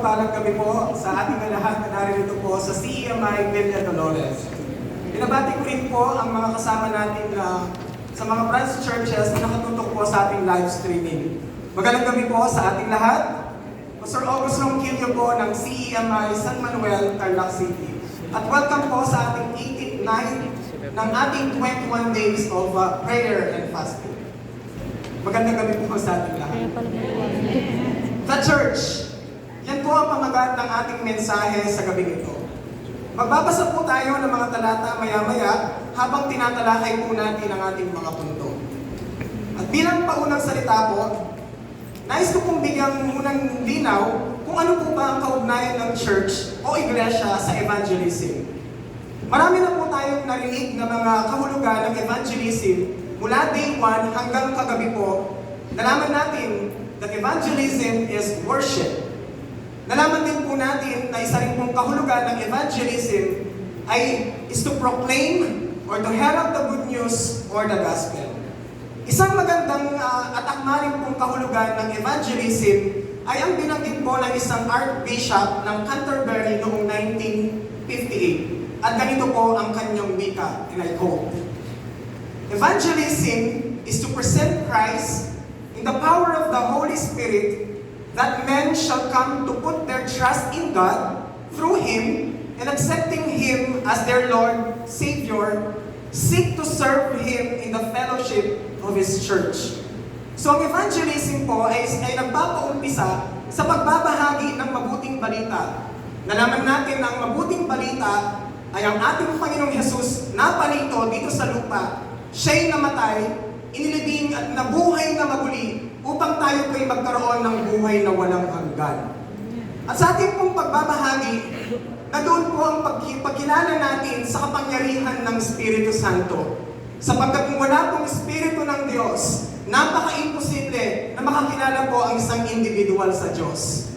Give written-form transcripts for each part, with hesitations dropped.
mapagpalang gabi po sa ating lahat na narito po sa CEMI Villa Dolores. Binabati ko rin po ang mga kasama natin sa mga branch churches na nakatutok po sa ating live streaming. Magandang gabi po sa ating lahat. Pastor August Ronquillo po ng CEMI San Manuel, Tarlac City. At welcome po sa ating 18th night ng ating 21 days of prayer and fasting. Magandang gabi po sa ating lahat. The Church. Yan po ang pamagat ng ating mensahe sa gabi ito. Magbabasa po tayo ng mga talata maya-maya habang tinatalakay po natin ang ating mga punto. At bilang paunang salita po, nais ko pong bigyang munang linaw kung ano po ba ang kaugnayan ng church o iglesia sa evangelism. Marami na po tayong narinig na mga kahulugan ng evangelism mula day 1 hanggang kagabi po. Nalaman natin that evangelism is worship. Nalaman din po natin na isa rin pong kahulugan ng evangelism is to proclaim or to herald the good news or the gospel. Isang magandang at akmaring pong kahulugan ng evangelism ay ang binanggit po ng isang Archbishop ng Canterbury noong 1958. At ganito po ang kanyang wika, and I quote, "Evangelism is to present Christ in the power of the Holy Spirit, that men shall come to put their trust in God through Him and accepting Him as their Lord, Savior, seek to serve Him in the fellowship of His church." So ang evangelism po ay nagpapaumpisa sa pagbabahagi ng mabuting balita. Nalaman natin na ang mabuting balita ay ang ating Panginoong Hesus na palito dito sa lupa. Siya'y namatay, inilibing at nabuhay na maguli upang tayo po'y magkaroon ng buhay na walang hanggan. At sa ating pong pagbabahagi, na doon po ang pagkilala natin sa kapangyarihan ng Espiritu Santo. Sapagkat kung wala pong Espiritu ng Diyos, napaka-imposible na makakilala po ang isang individual sa Diyos.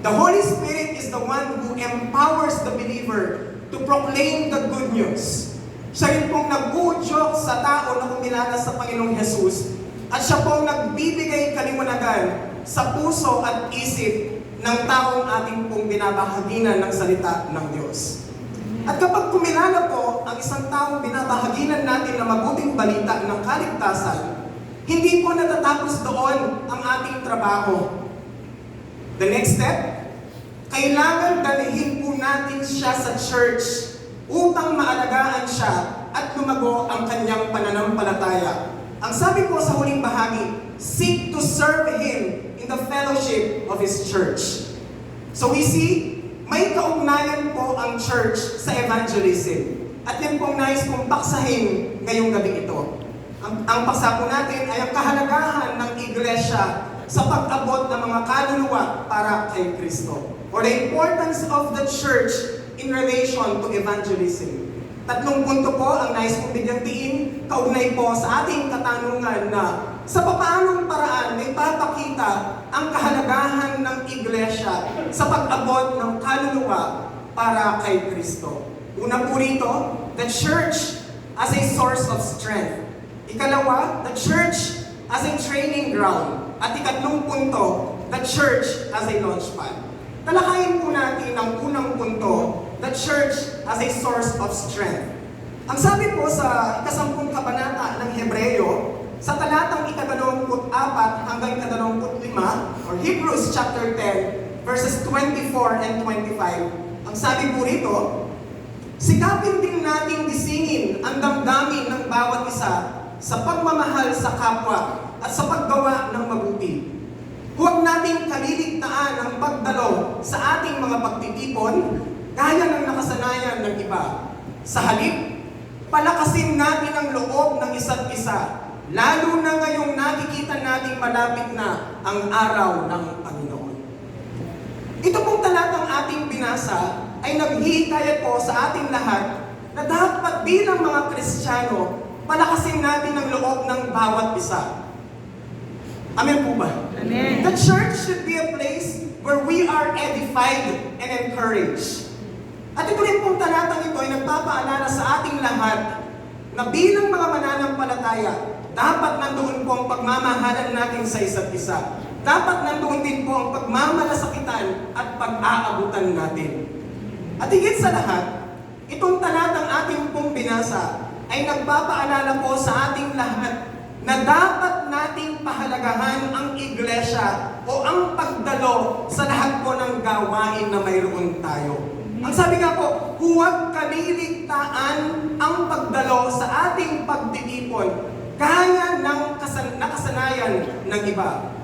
The Holy Spirit is the one who empowers the believer to proclaim the good news. Siya rin pong nag-uudyok sa tao na kumilala sa Panginoong Hesus at siya pong nagbibigay kaliwanagan sa puso at isip ng taong ating pong binabahaginan ng salita ng Diyos. At kapag kumilala po ang isang taong binabahaginan natin ng mabuting balita ng kaligtasan, hindi po natatapos doon ang ating trabaho. The next step, kailangan dalhin po natin siya sa church upang maalagaan siya at lumago ang kanyang pananampalataya. Ang sabi po sa huling bahagi, seek to serve Him in the fellowship of His church. So we see, may kaugnayan po ang church sa evangelism. At yan pong nais kong paksahin ngayong gabi ito. Ang paksa po natin ay ang kahalagahan ng iglesia sa pag-abot ng mga kaluluwa para kay Kristo. Or the importance of the church in relation to evangelism. Tatlong punto po ang nais kong bigyang tiin, kaugnay po sa ating katanungan na sa papaanong paraan may papakita ang kahalagahan ng iglesia sa pag-abot ng kaluluwa para kay Kristo. Una po rito, the church as a source of strength. Ikalawa, the church as a training ground. At ikatlong punto, the church as a launchpad. Talakayin po natin ang unang punto, the church as a source of strength. Ang sabi po sa 10 kabanata ng Hebreo, sa talatang 24 hanggang 25, or Hebrews chapter 10, verses 24 and 25, ang sabi po rito, sikapin din nating disingin ang damdamin ng bawat isa sa pagmamahal sa kapwa at sa paggawa ng mabuti. Huwag nating kaliligtaan ang pagdalo sa ating mga pagtitipon gaya ng nakasanayan ng iba. Sa halip, palakasin natin ang loob ng isa't isa, lalo na ngayong nakikita nating malapit na ang araw ng Panginoon. Ito pong talatang ating binasa ay naghihikayat po sa ating lahat na dapat bilang mga Kristiyano, palakasin natin ang loob ng bawat isa. Amen po ba? Amen. The church should be a place where we are edified and encouraged. At ito rin pong talatang ito ay nagpapaalala sa ating lahat na bilang mga mananampalataya, dapat nandoon po ang pagmamahalan natin sa isa't isa. dapat nandoon din po ang pagmamalasakitan at pag-aabutan natin. At higit sa lahat, itong talatang ating pong binasa ay nagpapaalala po sa ating lahat na dapat nating pahalagahan ang iglesia o ang pagdalo sa lahat po ng gawain na mayroon tayo. Ang sabi nga po, huwag kaliligtaan ang pagdalo sa ating pagtitipon gaya ng nakasanayan ng iba.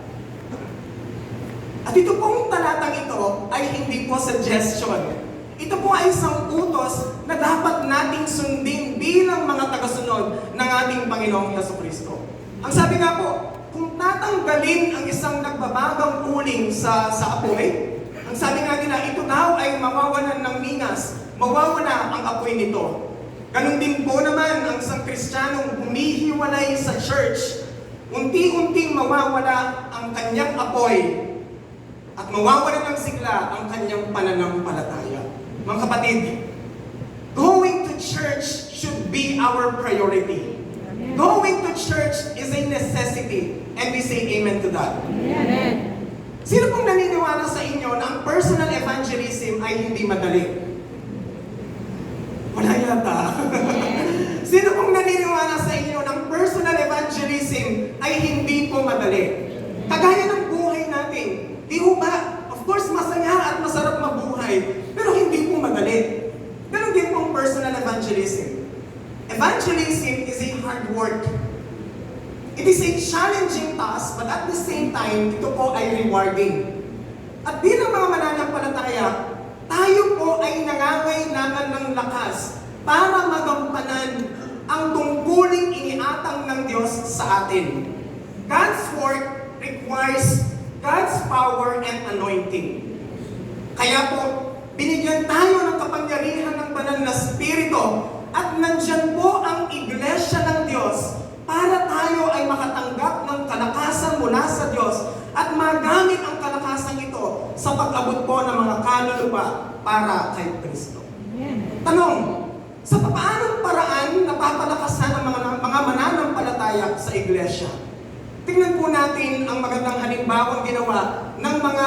At ito pong talatang ito ay hindi po suggestion. Ito po ay isang utos na dapat nating sundin bilang mga tagasunod ng ating Panginoong Jesucristo. Ang sabi nga po, kung tatanggalin ang isang nagbabagang uling sa apoy, ang sabi nga nila, ito daw ay mawawalan ng mingas, mawawala ang apoy nito. Ganun din po naman ang isang Kristiyanong humihiwalay sa church, unti-unting mawawala ang kanyang apoy at mawawala ng sigla ang kanyang pananampalataya. Mga kapatid, going to church should be our priority. Amen. Going to church is a necessity, and we say amen to that. Amen. Sino pong naniniwala sa inyo na ang personal evangelism ay hindi madali? Wala yata. Sino pong naniniwala sa inyo na ang personal evangelism ay hindi po madali? Kagaya ng buhay natin, di ba? Of course, masaya at masarap mabuhay, pero hindi po madali. Ganon din pong personal evangelism. Evangelism is a hard work. It is a challenging task, but at the same time, ito po ay rewarding. At bilang mga mananampalataya, tayo po ay nangangailangan ng lakas para magampanan ang tungkuling iniatang ng Diyos sa atin. God's work requires God's power and anointing. Kaya po, binigyan tayo ng kapangyarihan ng banal na Espiritu at nandyan po ang iglesia ng Diyos para tayo ay makatanggap ng kalakasan mula sa Diyos at magamit ang kalakasan ito sa pag-abot po ng mga kaluluwa para kay Kristo. Tanong, sa paanong paraan napapalakasan ang mga mananampalataya sa iglesia? Tingnan po natin ang magandang halimbawang ginawa ng mga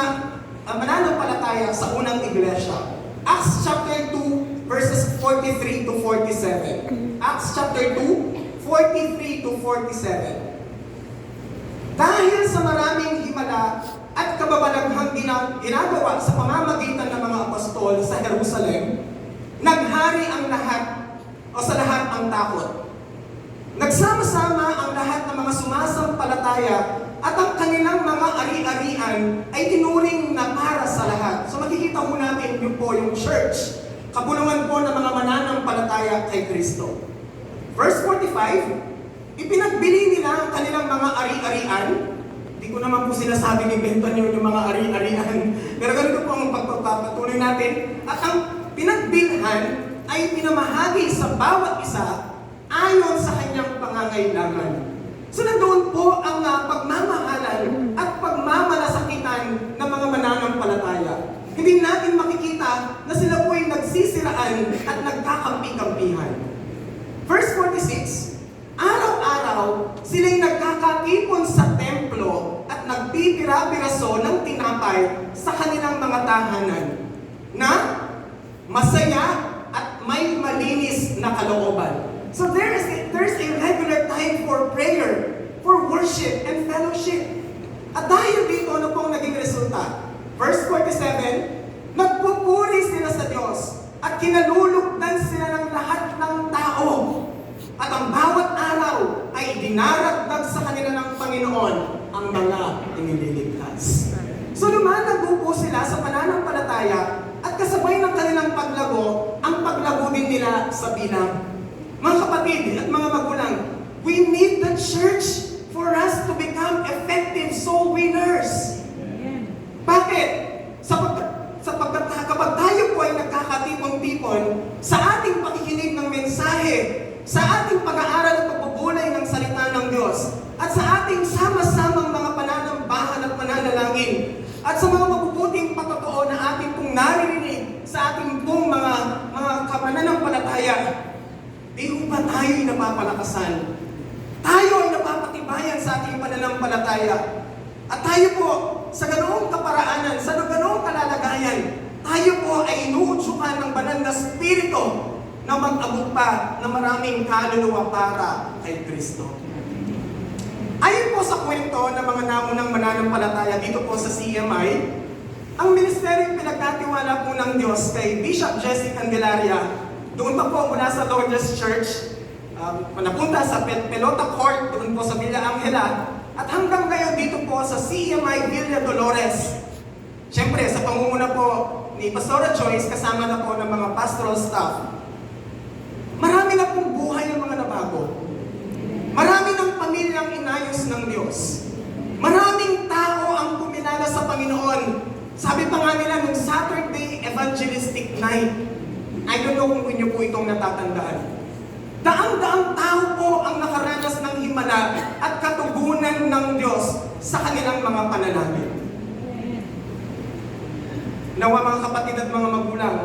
mananampalataya sa unang iglesia. Acts chapter 2, verses 43 to 47. Acts chapter 2, 43 to 47. Dahil sa maraming himala at kababalaghang ginagawa sa pamamagitan ng mga apostol sa Jerusalem, naghari ang lahat o sa lahat ang takot. Nagsama-sama ang lahat ng mga sumasampalataya at ang kanilang mga ari-arian ay tinuring na para sa lahat. So makikita po natin yun po yung church, kabulungan po ng mga mananampalataya kay Kristo. Verse 45, ipinagbili nila ang kanilang mga ari-arian. Hindi ko naman po sinasabi ni Benton yung mga ari-arian. Pero ganito po ang pagpapatuloy natin. At ang pinagbilhan ay pinamahagi sa bawat isa ayon sa kanyang pangangailangan. So nandoon po ang pagmamahalan at pagmamalasakitan ng mga mananampalataya. Hindi natin makikita na sila po ay nagsisiraan at nagkakampi-kampihan. Verse 46, araw-araw sila'y nagkakatipon sa templo at nagpipira-piraso ng tinapay sa kanilang mga tahanan na masaya at may malinis na kalooban. So there's a regular time for prayer, for worship, and fellowship. At dahil dito, ano pong naging resulta? Verse 47, nagpupuri sila sa Diyos at kinalulugdan sila ng lahat ng tao. At ang bawat araw ay dinaragdag sa kanila ng Panginoon ang mga inililigtas. So lumalago po sila sa pananampalataya at kasabay ng kanilang paglago, ang paglago din nila sa bilang. Mga kapatid at mga magulang, we need the church for us to become effective soul winners. Bakit? Kapag tayo po ay nagkakatipon-tipon sa ating pakikinig ng mensahe, sa ating pag-aaral at pagbubulay ng salita ng Diyos, at sa ating sama-samang mga pananambahan at pananalangin, at sa mga mabubuting patotoo na ating pong naririnig sa ating pong mga kamananampalataya, di ba tayo'y napapalakasan? Tayo ay napapatibayan sa ating pananampalataya. At tayo po, sa ganoong kaparaanan, sa ganoong kalalagayan, tayo po ay inuutsukan ng banal na Espiritu na mag-abot pa ng maraming kaluluwa para kay Kristo. Ayon po sa kwento ng mga namunang mananampalataya dito po sa CMI, ang ministeryo pinagkatiwala po ng Diyos kay Bishop Jesse Candelaria, doon pa po mula sa Lourdes Church, napunta sa Pelota Court, doon po sa Villa Angela, at hanggang ngayon dito po sa CMI Villa Dolores. Siyempre, sa pangunguna po ni Pastora Joyce, kasama na po ng mga pastoral staff, marami na pong buhay ng mga nabago. Marami ng pamilyang inayos ng Diyos. Maraming tao ang kumilala sa Panginoon. Sabi pa nga nila nung Saturday Evangelistic Night, I don't know kung inyo po itong natatandaan. Daang-daang tao po ang nakaranas ng himala at katugunan ng Diyos sa kanilang mga panalangin. Nawa mga kapatid at mga magulang,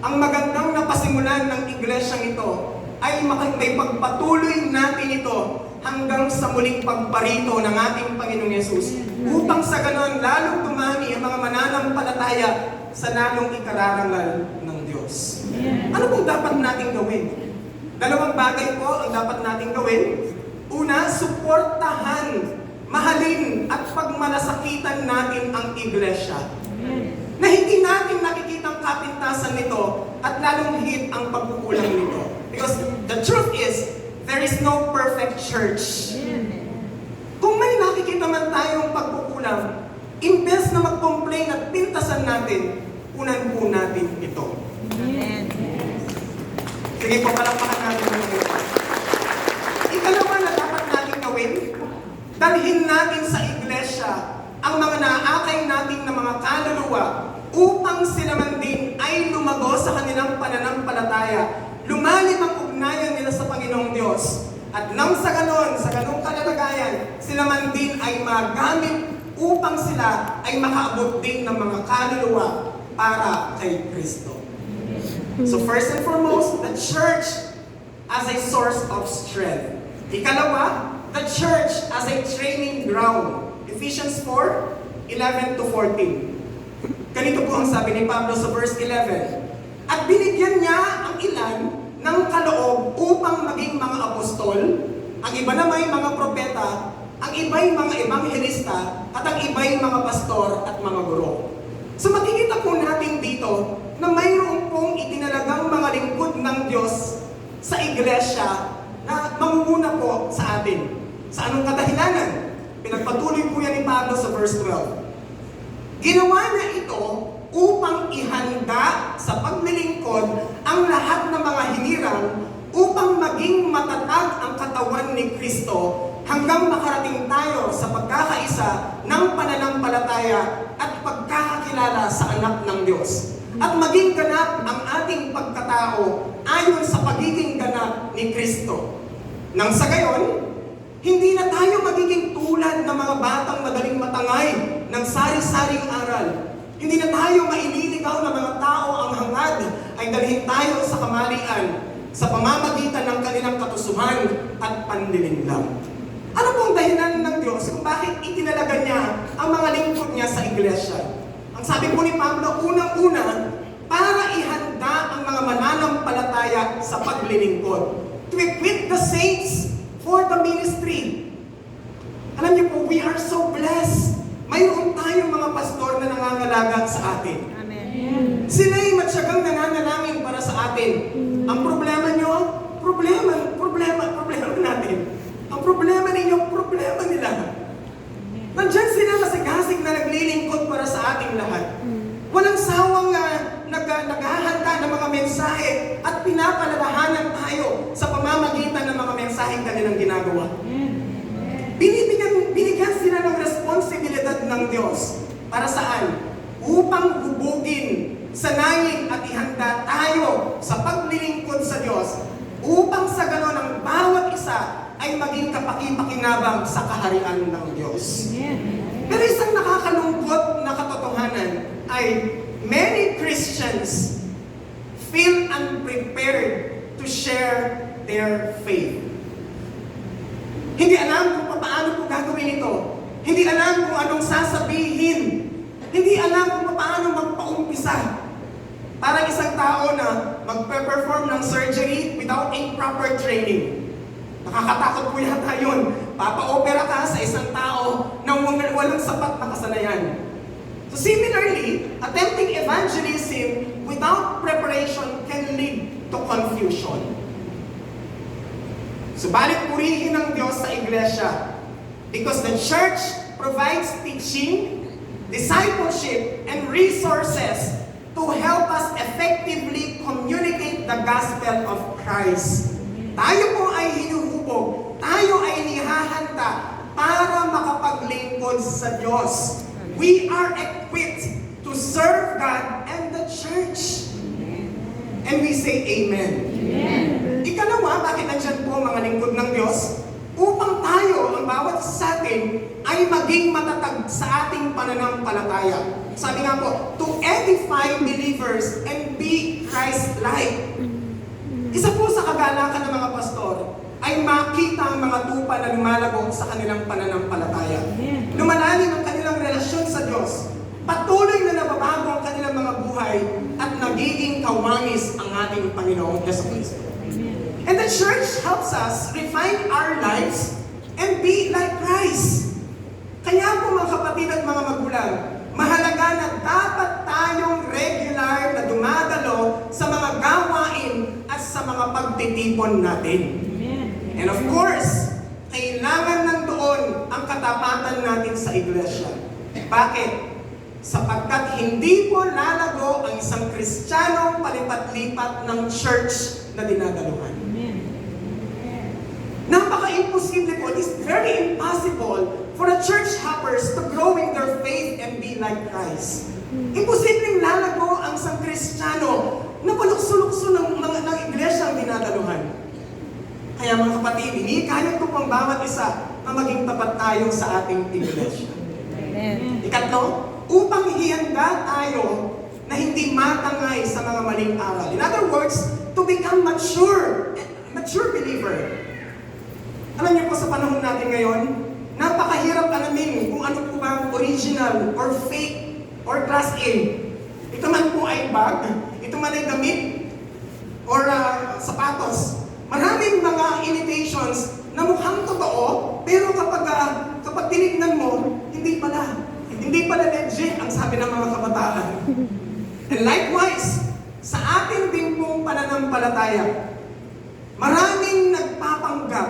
ang magandang napasimulan ng iglesyang ito ay may pagpatuloy natin ito hanggang sa muling pagparito ng ating Panginoong Yesus, upang sa ganon lalong dumami ang mga mananampalataya sa lalong ikararangal ng Diyos. Ano pong dapat natin gawin? Dalawang bagay po ang dapat natin gawin. Una, suportahan, mahalin at pagmalasakitan natin ang iglesia. Na hindi natin nakikitang kapintasan nito at lalong higit ang pagkukulang nito. Because the truth is, there is no perfect church. Kung may nakikita man tayong pagkukulang, imbes na mag-complain at pintasan natin, unan po natin ito. Sige po, palakpakan natin ng ito. Ikalawa na dapat natin gawin, dalhin natin sa iglesia ang mga naakay natin na mga kaluluwa upang sila man din ay lumago sa kanilang pananampalataya, lumalim ang ugnayan nila sa Panginoong Diyos. At nang sa ganong kalalagayan, sila man din ay magamit upang sila ay makaabot din ng mga kaluluwa para kay Kristo. So first and foremost, the church as a source of strength. Ikalawa, the church as a training ground. Ephesians 4:11 to 14. Ganito po ang sabi ni Pablo sa verse 11. At binigyan niya ang ilan ng kaloob upang maging mga apostol, ang iba namay mga propeta, ang iba'y mga ebanghelista, at ang iba'y mga pastor at mga guro. So makikita po natin dito na mayroon pong itinalagang mga lingkod ng Diyos sa iglesia na mangunguna po sa atin. Sa anong kadahilanan? Pinagpatuloy po yan ni Pablo sa verse 12. Ginawa niya ito upang ihanda sa paglilingkod ang lahat ng mga hinirang upang maging matatag ang katawan ni Kristo hanggang makarating tayo sa pagkakaisa ng pananampalataya at pagkakakilala sa anak ng Diyos. At maging ganap ang ating pagkatao ayon sa pagiging ganap ni Kristo. Nang sa gayon, hindi na tayo magiging tulad ng mga batang madaling matangay ng sari-saring aral. Hindi na tayo maililigaw ng mga tao ang hangad ay dalhin tayo sa kamalian sa pamamagitan ng kanilang katusuhan at panlilinlang. Ano pong dahilan ng Diyos kung bakit itinalaga niya ang mga lingkod niya sa iglesia? Ang sabi po ni Pablo, unang-una, para ihanda ang mga mananampalataya sa paglilingkod. To equip the saints for the ministry. Alam niyo po, we are so blessed. Mayroon tayong mga pastor na nangangalaga sa atin. Amen. Sila'y matyagang nananalangin para sa atin. Ang problema niyo, problema natin. Ang problema ninyo, problema nila. Nandiyan sila masigasig na naglilingkod para sa ating lahat. Walang sawang naghahanda ng mga mensahe at pinapalalahanan tayo sa pamamagitan ng mga mensaheng kanilang ginagawa. Binigyan sila ng responsibilidad ng Diyos. Para saan? Upang hubugin, sanayin at ihanda tayo sa paglilingkod sa Diyos upang sa ganon ang bawat isa ay maging kapaki-pakinabang sa kaharian ng Diyos. Pero isang nakakalungkot na katotohanan ay many Christians feel unprepared to share their faith. Hindi alam kung paano po gagawin ito. Hindi alam kung anong sasabihin. Hindi alam kung paano magpaumpisa. Parang isang tao na magpe-perform ng surgery without a proper training. Nakakatakot po yata yun. Papa-opera ka sa isang tao na walang sapat na kasanayan. So similarly, attempting evangelism without preparation can lead to confusion. Subalit purihin ng Diyos sa iglesia because the church provides teaching, discipleship, and resources to help us effectively communicate the gospel of Christ. Tayo po ay hinuhubog, tayo ay nihahanda para makapaglingkod sa Diyos. We are equipped to serve God and the church. And we say amen. Amen. Ikalawa, bakit nandyan po mga lingkod ng Diyos? Upang tayo, ang bawat sa atin, ay maging matatag sa ating pananampalataya. Sabi nga po, to edify believers and be Christ-like. Isa po sa kagalakan ng mga pastor ay makita ang mga tupa na lumalago sa kanilang pananampalataya. Lumalalim ang kanilang relasyon sa Diyos. Patuloy na nababago ang kanilang mga buhay at nagiging kawangis ang ating Panginoong Jesucristo. And the church helps us refine our lives and be like Christ. Kaya po mga kapatid at mga magulang, mahalaga na dapat tayong regular na dumadalo sa mga gawain at sa mga pagtitipon natin. And of course, kailangan nandoon ang katapatan natin sa iglesia. Bakit? Sapagkat hindi po lalago ang isang Kristiyanong palipat-lipat ng church na dinadaluhan. Napaka-imposible po. It is very impossible for the church hoppers to grow in their faith and be like Christ. Imposibleng lalago ang isang Kristiyano na palukso-lukso ng iglesia ang dinadaluhan. Kaya mga kapatid, hindi kaya ito pang bawat isa na maging tapat tayo sa ating iglesia. Ikatlo, upang hihanda tayo na hindi matangay sa mga maling aral. In other words, to become mature believer. Alam niyo po sa panahon natin ngayon, napakahirap alamin kung ano po ba original or fake or class A. Ito man po ay bag, ito man ay damit or sapatos. Maraming mga imitations na mukhang totoo, pero kapag tinignan mo, hindi pala legit ang sabi ng mga kabataan. And likewise, sa ating din pong pananampalataya, maraming nagpapanggap,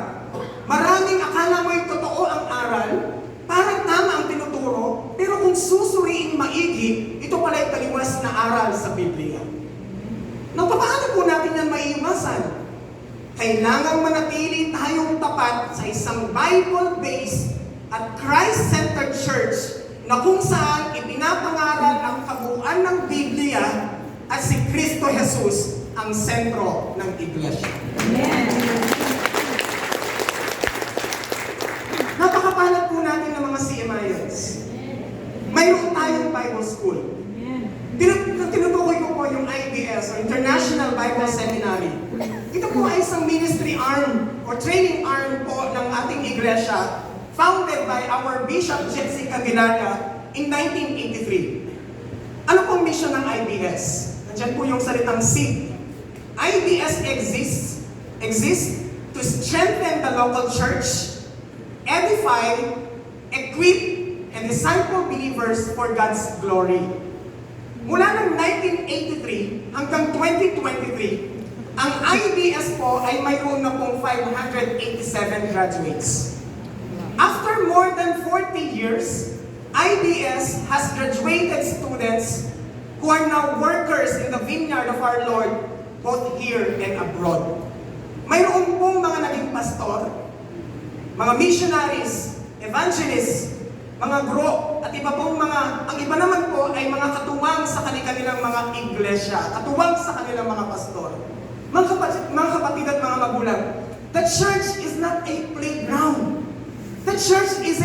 maraming akala mo'y totoo ang aral, parang tama ang tinuturo, pero kung susuriin maigi, ito pala'y taliwas na aral sa Biblia. Now, paano po natin yan maiiwasan? Kailangang manatili tayong tapat sa isang Bible-based at Christ-centered church na kung saan ipinapangaral ang kabuuan ng Biblia at si Kristo Jesus ang sentro ng iglesia. Amen. Napakapalat po natin ng mga CMIs. Mayroon tayong Bible School. Tinutukoy ko po yung IBS, or International Bible Seminary. Ito po ay isang ministry arm or training arm po ng ating iglesia, founded by our Bishop Jessica Villara in 1983. Ano pong mission ng IBS? Nandiyan po yung salitang seed. IBS exists to strengthen the local church, edify, equip, and disciple believers for God's glory. Mula ng 1983 hanggang 2023, ang IBS po ay mayroon na pong 587 graduates. After more than 40 years, IBS has graduated students who are now workers in the vineyard of our Lord, both here and abroad. Mayroon pong mga naging pastor, mga missionaries, evangelists, mga guro, at iba pong ang iba naman po ay mga katuwang sa kanilang mga iglesia, katuwang sa kanilang mga pastor. Mga kapatid at mga magulang, the church is not a playground. The church is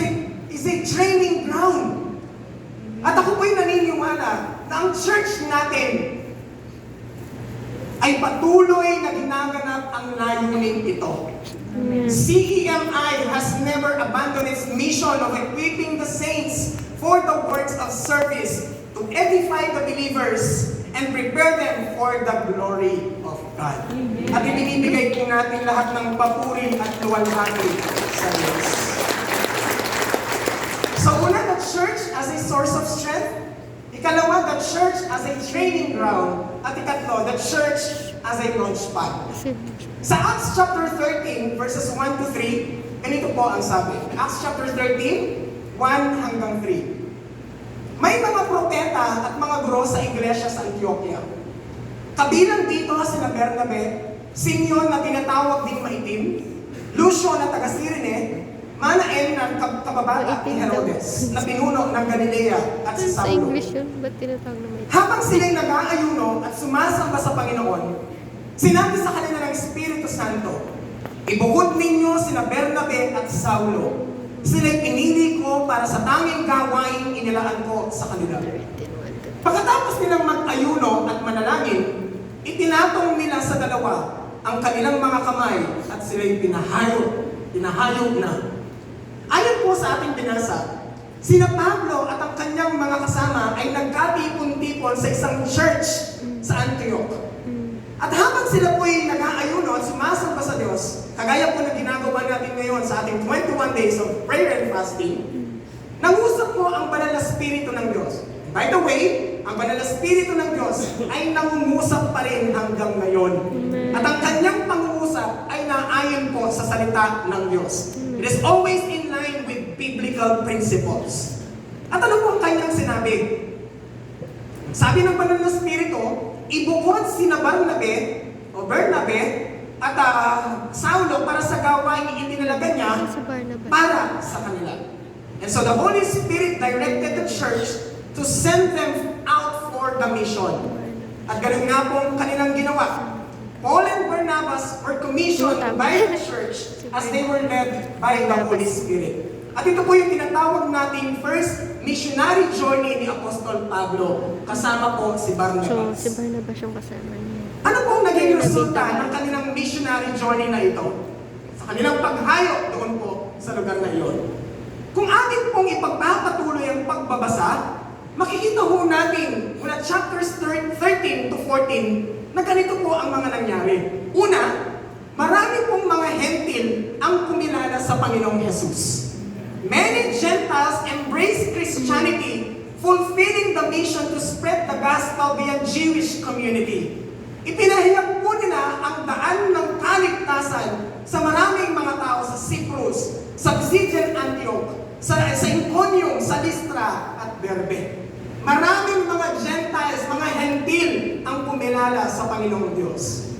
a training ground. At ako po'y naniniwala na ang church natin ay patuloy na ginaganap ang layunin ito. CEMI has never abandoned its mission of equipping the saints for the works of service to edify the believers and prepare them for the glory of God. At ibinibigay po natin lahat ng papuri at luwalhati sa Diyos. So una, the church as a source of strength. Ikalawa, the church as a training ground. At ikatlo, the church as a launchpad. Sa Acts chapter 13, verses 1 to 3, ganito po ang sabi. Acts chapter 13, 1 hanggang 3. May mga propeta at mga guro sa iglesia sa Antioquia. Kabilang dito sina Bernabe, Simeon na tinatawag ding maitim, Lucio na taga Cyrene, Manaen na kababata ni Herodes, na pinuno ng Galilea at si Sa Saulo. English yun, ba't tinatawag na may... Habang sila'y nag-aayuno at sumasamba sa Panginoon, sinabi sa kanila ng Espiritu Santo, "Ibuhod ninyo sina Bernabe at Saulo. Sila'y pinili ko para sa tanging gawain inilaan ko sa kanila." Pagkatapos nilang mag-ayuno at manalangin, itinatong nila sa dalawa ang kanilang mga kamay at sila'y pinahayog na. Ayon po sa ating binasa, sina Pablo at ang kanyang mga kasama ay nagkatipon-tipon sa isang church sa Antioch. At habang sila po ay nag-aayuno at sumasamba sa Diyos, kagaya po na ginagawa natin ngayon sa ating 21 days of prayer and fasting, nangusap po ang banal na Espiritu ng Diyos. By the way, ang banal na Espiritu ng Diyos ay nangungusap pa rin hanggang ngayon. At ang kanyang pangungusap ay naayon po sa salita ng Diyos. It is always in line with biblical principles. At ano po ang kanyang sinabi? Sabi ng banal na Espiritu, ibukod sina Bernabe at Saulo para sa gawain itinalaga niya Sa Barnabas. para sa kanila. And so the Holy Spirit directed the church to send them out for the mission. At ganun nga po ang kanilang ginawa. Paul and Barnabas were commissioned by the church as they were led by the Holy Spirit. At ito po yung tinatawag nating first missionary journey ni Apostol Pablo. Kasama po si So, Barnabas. si Barnabas yung kasama niya. Ano pong naging resulta ng kanilang missionary journey na ito? Sa kanilang paghayo doon po sa lugar na iyon. Kung atin pong ipagpapatuloy ang pagbabasa, makikita ho natin mula chapters 13 to 14 na ganito po ang mga nangyari. Una, marami pong mga hentil ang kumilala sa Panginoong Jesus. Many Gentiles embraced Christianity, fulfilling the mission to spread the gospel via Jewish community. Ipinahayag po nila ang daan ng kaligtasan sa maraming mga tao sa Cyprus, sa Pisidian Antioch, sa Iconium, sa Lystra at Derbe. Maraming mga Gentiles, mga hentil ang kumilala sa Panginoong Diyos.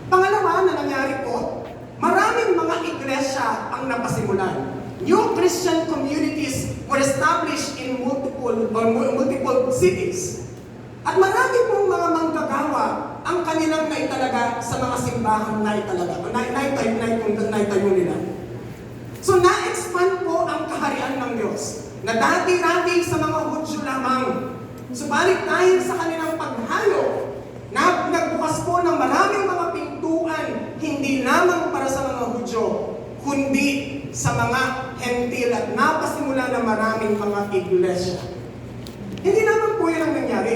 Pangalawa na nangyari po, maraming mga iglesia ang napasimulan. New Christian communities were established in multiple cities. At marami pong mga manggagawa ang kanilang naitalaga sa mga simbahan naitayo nila. So na-expand po ang kaharian ng Diyos na dati-dati sa mga Hudyo lamang. Subalit dahil sa kanilang paghayo, nagbukas po ng maraming mga pintuan, hindi lamang para sa mga Hudyo, kundi sa mga hentil at napasimula na maraming mga iglesia. Hindi naman po yun ang nangyari.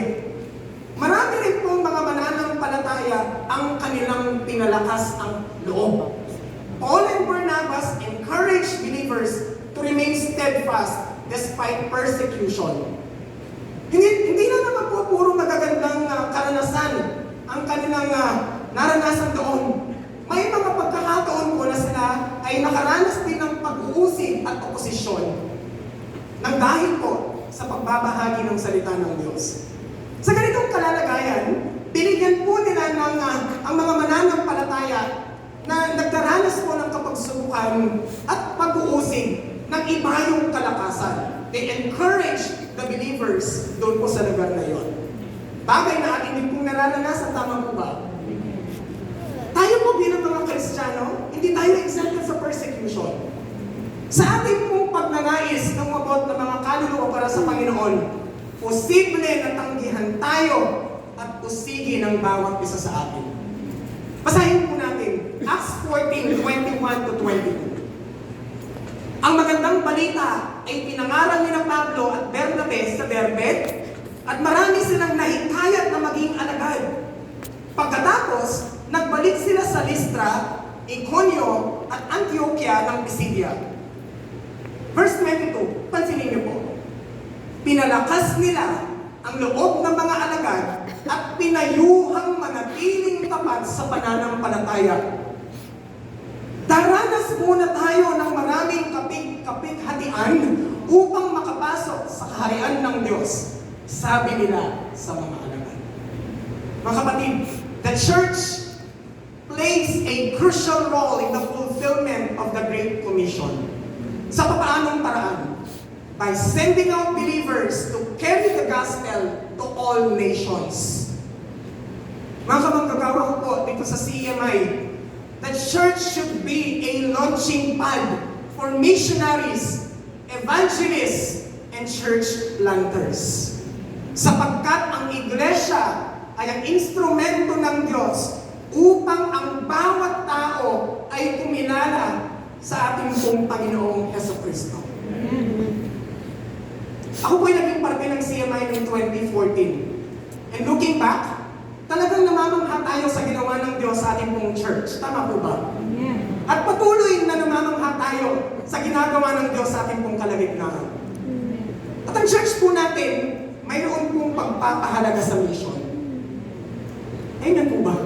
Marami rin po mga mananampalataya ang kanilang pinalakas ang loob. Paul and Barnabas encouraged believers to remain steadfast despite persecution. Hindi na naman po puro magagandang karanasan ang kanilang naranasan doon. May mga pagkakataon po na sila ay nakaranas din ng pag-uusig at oposisyon nang dahil po sa pagbabahagi ng salita ng Diyos. Sa ganitong kalalagayan, binigyan po nila ng ang mga mananampalataya na nagdaranas po ng kapagsubukan at pag-uusig ng iba yung kalakasan. They encourage the believers doon po sa lugar na yon. Bagay na ating din pong nararanasan, tama po ba? Tayo po bilang mga Kristiyano, hindi tayo exempted sa persecution. Sa ating pong pagnanais ng mabot na mga kaluluwa para sa Panginoon, posible na tanggihan tayo at usigin ng bawat isa sa atin. Basahin po natin, Acts 14:21 to 22. Ang magandang balita ay pinangaral ni Pablo at Bernabe sa Derbe at marami silang nahikayat na maging alagad. Pagkatapos, nagbalik sila sa Listra, Iconio at Antioquia ng Pisidia. Verse 22, pansinin niyo po. Pinalakas nila ang loob ng mga alagad at pinayuhang manatiling tapat sa pananampalataya. Daranas muna tayo ng maraming kapig-hatian upang makapasok sa kaharian ng Diyos, sabi nila sa mga alagad. Mga kapatid, the church plays a crucial role in the fulfillment of the Great Commission. Sa papaanong paraan? By sending out believers to carry the gospel to all nations. Mga kamanggagawa ko po dito sa CMI, the church should be a launching pad for missionaries, evangelists, and church planters. Sapagkat ang iglesia ay ang instrumento ng Diyos upang ang bawat tao ay kumilala sa ating pong Panginoong Jesucristo. Ako po'y naging parte ng CMI noong 2014. And looking back, talagang namamangha tayo sa ginawa ng Diyos sa ating pong church. Tama po ba? At patuloy na namamangha tayo sa ginagawa ng Diyos sa ating pong kalagitnaan. At ang church po natin, mayroon pong pagpapahalaga sa mission. Ayun po ba?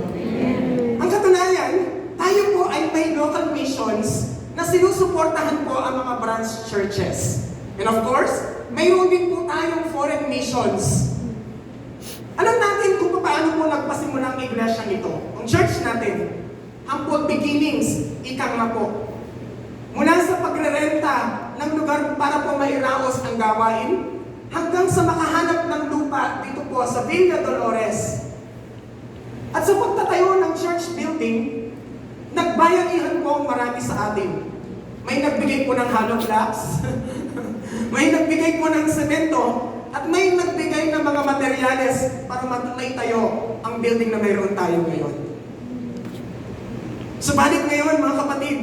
Ang katunayan, tayo po ay may local missions na sinusuportahan po ang mga branch churches. And of course, mayroon din po tayong foreign missions. Alam natin kung paano po nagpasimula ang iglesia nito. Ang church natin, humble beginnings, ika nga po. Mula sa pagrerenta ng lugar para po mairaos ang gawain, hanggang sa makahanap ng lupa dito po sa Villa Dolores. At sa pagtatayo ng church building, nagbayanihan po ang marami sa atin. May nagbigay po ng hollow blocks, may nagbigay po ng semento, at may nagbigay ng mga materyales para maitayo ang building na mayroon tayo ngayon. Subalit ngayon, mga kapatid,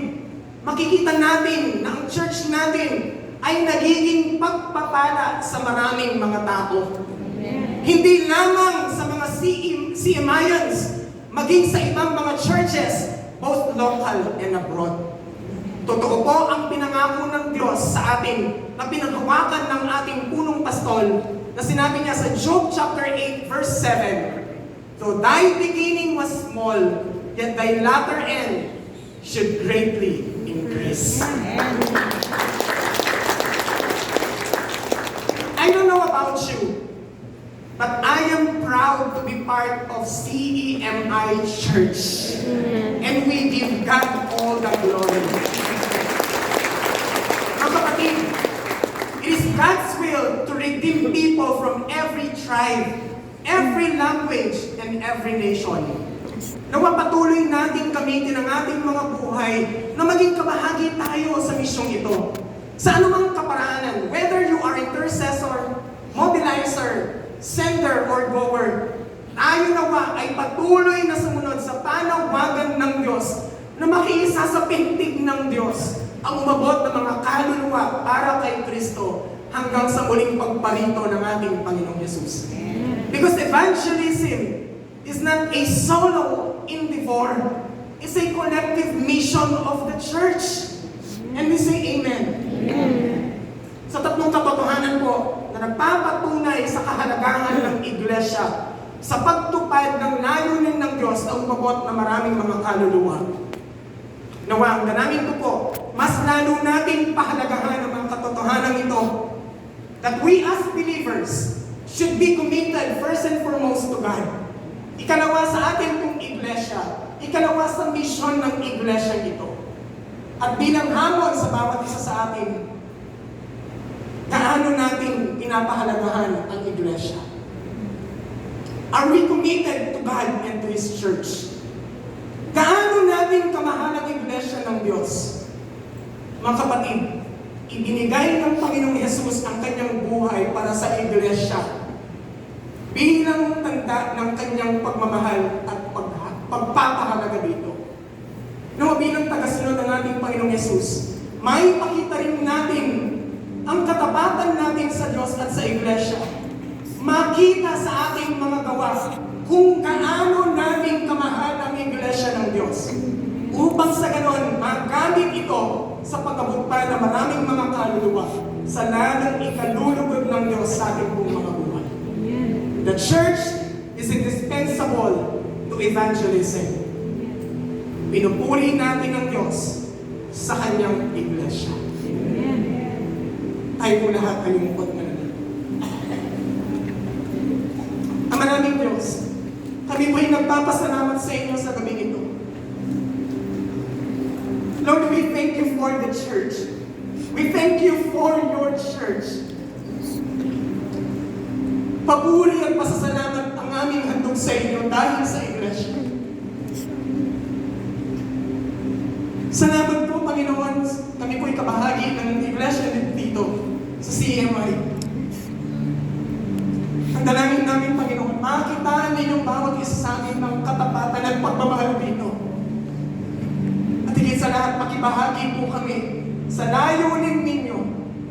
makikita natin na ang church natin ay nagiging pagpapala sa maraming mga tao. Hindi lamang sa mga CMIans, maging sa ibang mga churches, both local and abroad. Totoo po ang pinangako ng Diyos sa atin na pinanghawakan ng ating punong pastol na sinabi niya sa Job chapter 8 verse 7, "Though thy beginning was small, yet thy latter end should greatly increase." I don't know about you, but I am proud to be part of CEMI Church. And we give God all the glory. Mga kapatid, it is God's will to redeem people from every tribe, every language, and every nation. Nawa patuloy natin gamitin ang ating mga buhay na maging kabahagi tayo sa misyong ito. Sa anumang kaparaanan, whether you are intercessor, mobilizer, sender, or goer, tayo nawa ay patuloy na sumunod sa panawagan ng Diyos na makiisa sa pintig ng Diyos ang umabot ng mga kaluluwa para kay Kristo hanggang sa muling pagparito ng ating Panginoong Yesus. Because evangelism is not a solo endeavor, it's a collective mission of the church. And we say amen. Sa tatlong katotohanan po na nagpapatunay sa kahalagahan ng iglesia sa pagtupad ng layunin ng Diyos na umabot na maraming mga kaluluwa. Nawa ang dalangin ko po, mas lalo natin pahalagahan ang mga katotohanan ito that we as believers should be committed first and foremost to God. Ikalawa sa ating pong iglesia, ikalawa sa mission ng iglesia ito. At bilang hamon sa bawat isa sa atin, gaano natin pinapahalagahan ang iglesia? Are we committed to God and to His church? Gaano natin kamahal ang iglesia ng Diyos? Mga kapatid, ibinigay ng Panginoong Yesus ang kanyang buhay para sa iglesia bilang tanda ng kanyang pagmamahal at pagpapahalaga nating Panginoong Yesus, maipakita rin natin ang katapatan natin sa Diyos at sa Iglesia. Makita sa ating mga gawa kung gaano natin kamahal ang Iglesia ng Diyos. Upang sa ganon, magamit ito sa pag-abot pa ng maraming mga kaluluwa sa lalong ikalulugod ng Diyos sa ating pong mga buhay. The church is indispensable to evangelism. Pinupuri natin ang Diyos sa kanyang iglesia. Tayo po lahat ay lungkot na natin. Ama naming Diyos, kami po ay nagpapasalamat sa inyo sa gabi ito. Lord, we thank you for the church. We thank you for your church. Papuri at pasasalamat ang aming handog sa inyo dahil sa iglesia. Salamat po, Panginoon. Kami po'y kabahagi ng iglesia dito sa CMI. Ang dalangin namin, Panginoon, makitaan ninyong bawat isa sa amin ng katapatan at pagmamahal dito. At higit sa lahat, makibahagi po kami sa layunin ninyo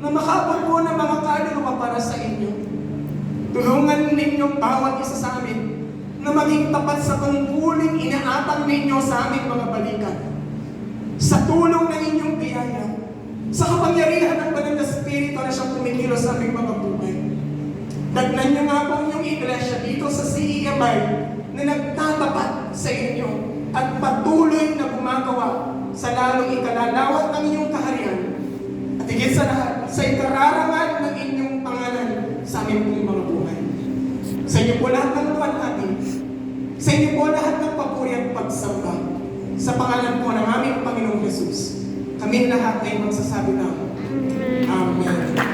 na makabot po ng mga kaluluwa para sa inyo. Tulungan ninyong bawat isa sa amin na maging tapat sa tungkuling inaatang ninyo sa aming mga balikan. Sa tulong ng inyong biyaya, sa kapangyarihan ng Banal na Espiritu na siyang kumikilos sa aming mga buhay. Dagnan niyo nga po ang inyong iglesia dito sa CEMI na nagtatapat sa inyo at patuloy na gumagawa sa lalong ikalalawat ng inyong kaharian at higit sa lahat, sa ikararangal ng inyong pangalan sa aming pong mga buhay. Sa inyo po lahat ng luwalhati, sa inyo po lahat ng papuri at pagsamba. Sa pangalan po ng aming Panginoong Jesus, kami lahat ay magsasabi ng Amen.